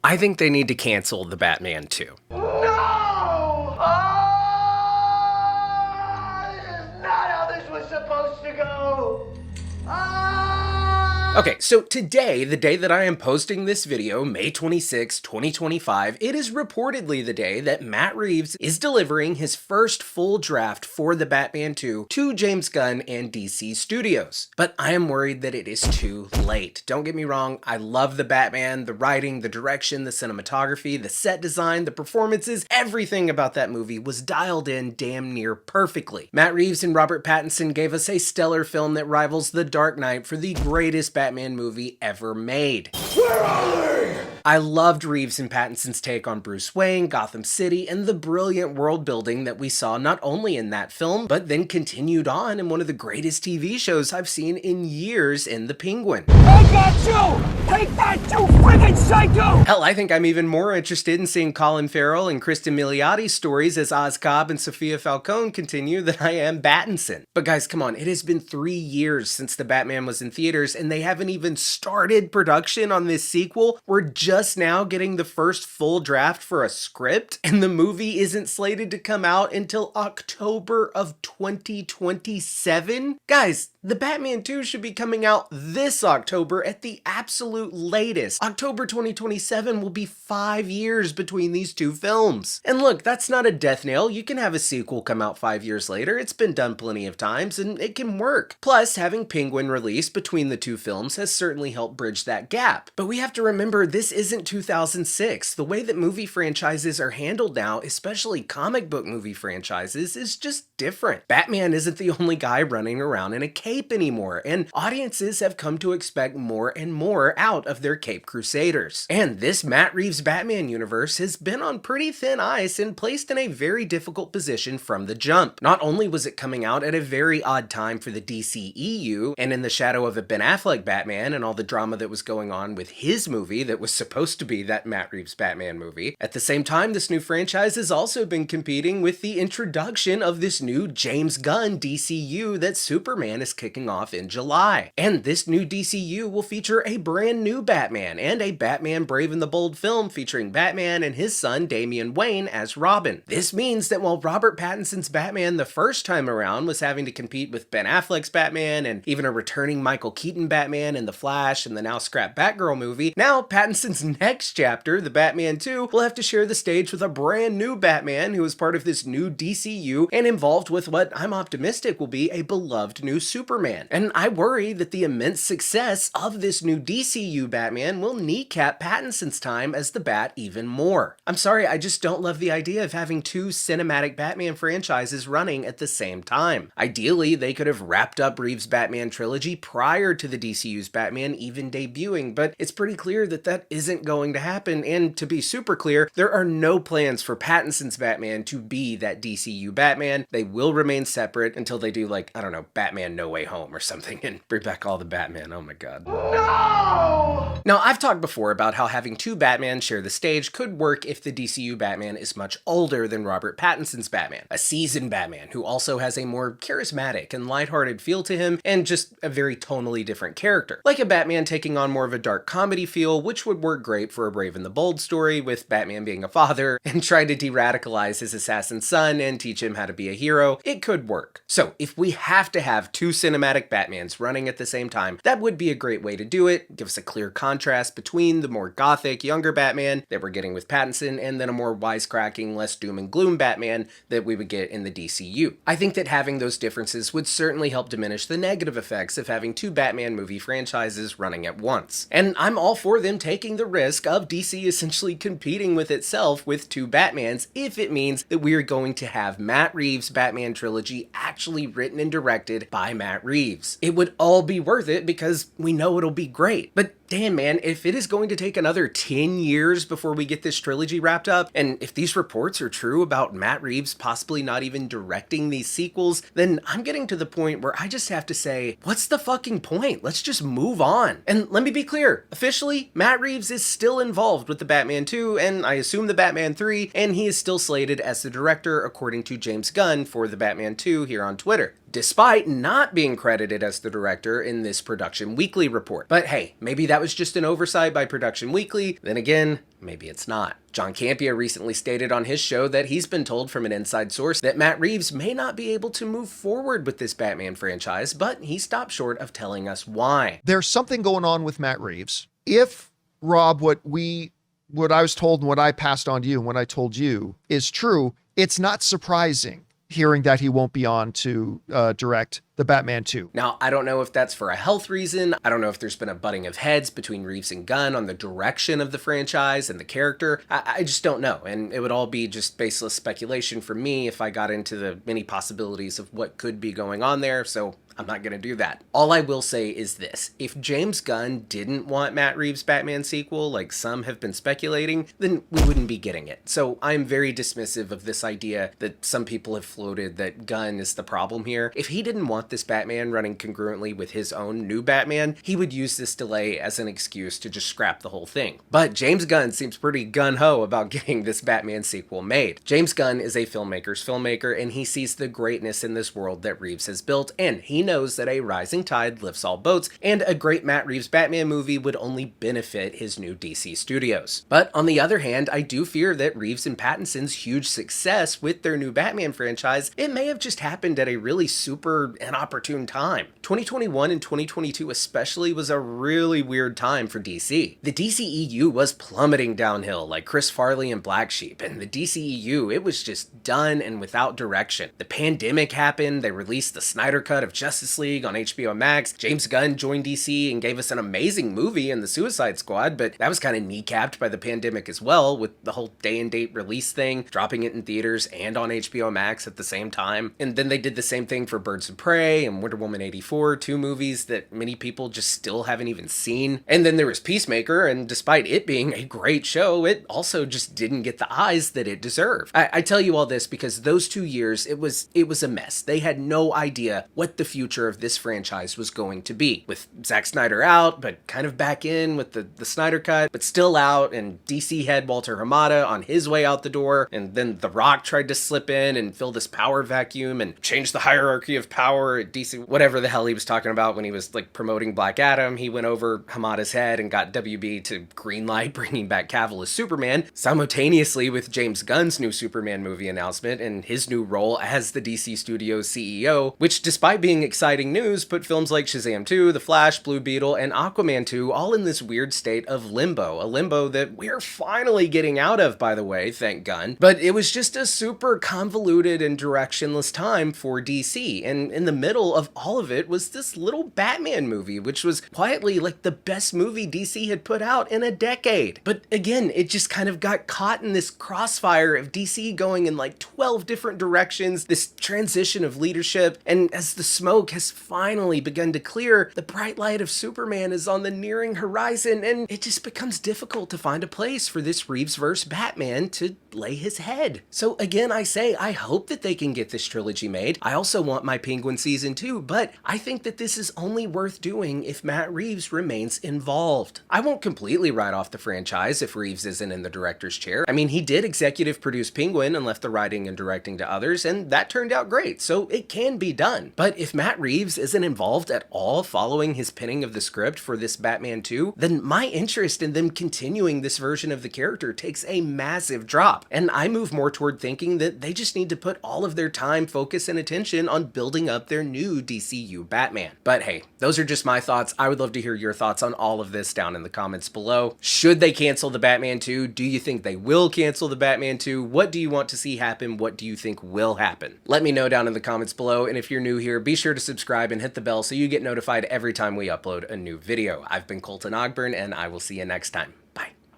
I think they need to cancel the Batman 2. No! This is not how this was supposed to go! Okay, so today, the day that I am posting this video, May 26, 2025, it is reportedly the day that Matt Reeves is delivering his first full draft for the Batman 2 to James Gunn and DC Studios. But I am worried that it is too late. Don't get me wrong, I love the Batman, the writing, the direction, the cinematography, the set design, the performances, everything about that movie was dialed in damn near perfectly. Matt Reeves and Robert Pattinson gave us a stellar film that rivals The Dark Knight for the greatest Batman movie ever made. Where are they? I loved Reeves and Pattinson's take on Bruce Wayne, Gotham City, and the brilliant world building that we saw not only in that film, but then continued on in one of the greatest TV shows I've seen in years in The Penguin. I got you! Take that, you friggin' psycho! Hell, I think I'm even more interested in seeing Colin Farrell and Kristen Miliotti's stories as Oz Cobb and Sophia Falcone continue than I am Battinson. But guys, come on, it has been 3 years since the Batman was in theaters and they haven't even started production on this sequel. We're just now getting the first full draft for a script, and the movie isn't slated to come out until October of 2027? Guys, the Batman 2 should be coming out this October at the absolute latest. October 2027 will be 5 years between these two films. And look, that's not a death nail. You can have a sequel come out 5 years later. It's been done plenty of times and it can work. Plus, having Penguin released between the two films has certainly helped bridge that gap. But we have to remember this isn't 2006. The way that movie franchises are handled now, especially comic book movie franchises, is just different. Batman isn't the only guy running around in a cape anymore, and audiences have come to expect more and more out of their Cape Crusaders. And this Matt Reeves Batman universe has been on pretty thin ice and placed in a very difficult position from the jump. Not only was it coming out at a very odd time for the DCEU, and in the shadow of a Ben Affleck Batman and all the drama that was going on with his movie that was supposed to be that Matt Reeves Batman movie. At the same time, this new franchise has also been competing with the introduction of this new James Gunn DCU that Superman is kicking off in July. And this new DCU will feature a brand new Batman and a Batman Brave and the Bold film featuring Batman and his son Damian Wayne as Robin. This means that while Robert Pattinson's Batman the first time around was having to compete with Ben Affleck's Batman and even a returning Michael Keaton Batman in The Flash and the now scrapped Batgirl movie, now Pattinson's next chapter, the Batman 2, will have to share the stage with a brand new Batman who is part of this new DCU and involved with what I'm optimistic will be a beloved new Superman. And I worry that the immense success of this new DCU Batman will kneecap Pattinson's time as the Bat even more. I'm sorry, I just don't love the idea of having two cinematic Batman franchises running at the same time. Ideally, they could have wrapped up Reeves' Batman trilogy prior to the DCU's Batman even debuting, but it's pretty clear that that isn't going to happen, and to be super clear, there are no plans for Pattinson's Batman to be that DCU Batman. They will remain separate until they do, like, I don't know, Batman No Way Home or something and bring back all the Batman. Oh my god. No! Now, I've talked before about how having two Batman share the stage could work if the DCU Batman is much older than Robert Pattinson's Batman, a seasoned Batman who also has a more charismatic and lighthearted feel to him and just a very tonally different character. Like a Batman taking on more of a dark comedy feel, which would work great for a Brave and the Bold story with Batman being a father and trying to de-radicalize his assassin son and teach him how to be a hero. It could work. So if we have to have two cinematic Batmans running at the same time, that would be a great way to do it. Give us a clear contrast between the more gothic, younger Batman that we're getting with Pattinson and then a more wisecracking, less doom and gloom Batman that we would get in the DCU. I think that having those differences would certainly help diminish the negative effects of having two Batman movie franchises running at once. And I'm all for them taking the risk of DC essentially competing with itself with two Batmans if it means that we are going to have Matt Reeves' Batman trilogy actually written and directed by Matt Reeves. It would all be worth it because we know it'll be great. But damn man, if it is going to take another 10 years before we get this trilogy wrapped up, and if these reports are true about Matt Reeves possibly not even directing these sequels, then I'm getting to the point where I just have to say, what's the fucking point? Let's just move on. And let me be clear, officially, Matt Reeves is still involved with the Batman 2, and I assume the Batman 3, and he is still slated as the director according to James Gunn for the Batman 2 here on Twitter. despite not being credited as the director in this Production Weekly report. But hey, maybe that was just an oversight by Production Weekly. Then again, maybe it's not. John Campea recently stated on his show that he's been told from an inside source that Matt Reeves may not be able to move forward with this Batman franchise, but he stopped short of telling us why. There's something going on with Matt Reeves. If, Rob, what I was told and what I passed on to you and what I told you is true, it's not surprising hearing that he won't be on to direct the Batman 2. Now, I don't know if that's for a health reason. I don't know if there's been a butting of heads between Reeves and Gunn on the direction of the franchise and the character. I just don't know. And it would all be just baseless speculation for me if I got into the many possibilities of what could be going on there. So I'm not going to do that. All I will say is this. If James Gunn didn't want Matt Reeves' Batman sequel, like some have been speculating, then we wouldn't be getting it. So I'm very dismissive of this idea that some people have floated that Gunn is the problem here. If he didn't want this Batman running congruently with his own new Batman, he would use this delay as an excuse to just scrap the whole thing. But James Gunn seems pretty gun-ho about getting this Batman sequel made. James Gunn is a filmmaker's filmmaker, and he sees the greatness in this world that Reeves has built, and he knows that a rising tide lifts all boats, and a great Matt Reeves Batman movie would only benefit his new DC studios. But on the other hand, I do fear that Reeves and Pattinson's huge success with their new Batman franchise, it may have just happened at a really super inopportune time. 2021 and 2022 especially was a really weird time for DC. The DCEU was plummeting downhill like Chris Farley and Black Sheep, and the DCEU, it was just done and without direction. The pandemic happened, they released the Snyder Cut of Justice League on HBO Max, James Gunn joined DC and gave us an amazing movie in the Suicide Squad, but that was kind of kneecapped by the pandemic as well, with the whole day and date release thing, dropping it in theaters and on HBO Max at the same time. And then they did the same thing for Birds of Prey and Wonder Woman 84, two movies that many people just still haven't even seen. And then there was Peacemaker, and despite it being a great show, it also just didn't get the eyes that it deserved. I tell you all this because those 2 years, it was a mess. They had no idea what the future of this franchise was going to be. With Zack Snyder out, but kind of back in with the Snyder Cut, but still out, and DC head Walter Hamada on his way out the door, and then The Rock tried to slip in and fill this power vacuum and change the hierarchy of power at DC, whatever the hell he was talking about when he was like promoting Black Adam. He went over Hamada's head and got WB to greenlight bringing back Cavill as Superman, simultaneously with James Gunn's new Superman movie announcement and his new role as the DC Studios CEO, which despite being exciting news, put films like Shazam 2, The Flash, Blue Beetle, and Aquaman 2 all in this weird state of limbo, a limbo that we're finally getting out of, by the way, thank Gunn. But it was just a super convoluted and directionless time for DC, and in the middle of all of it was this little Batman movie, which was quietly like the best movie DC had put out in a decade. But again, it just kind of got caught in this crossfire of DC going in like 12 different directions, this transition of leadership, and as the smoke has finally begun to clear, the bright light of Superman is on the nearing horizon, and it just becomes difficult to find a place for this Reeves-verse Batman to lay his head. So again, I say, I hope that they can get this trilogy made. I also want my Penguin season 2, but I think that this is only worth doing if Matt Reeves remains involved. I won't completely write off the franchise if Reeves isn't in the director's chair. I mean, he did executive produce Penguin and left the writing and directing to others, and that turned out great, so it can be done. But if Matt Reeves isn't involved at all following his penning of the script for this Batman 2, then my interest in them continuing this version of the character takes a massive drop. And I move more toward thinking that they just need to put all of their time, focus, and attention on building up their new DCU Batman. But hey, those are just my thoughts. I would love to hear your thoughts on all of this down in the comments below. Should they cancel the Batman 2? Do you think they will cancel the Batman 2? What do you want to see happen? What do you think will happen? Let me know down in the comments below, and if you're new here, be sure to subscribe and hit the bell so you get notified every time we upload a new video. I've been Colton Ogburn, and I will see you next time.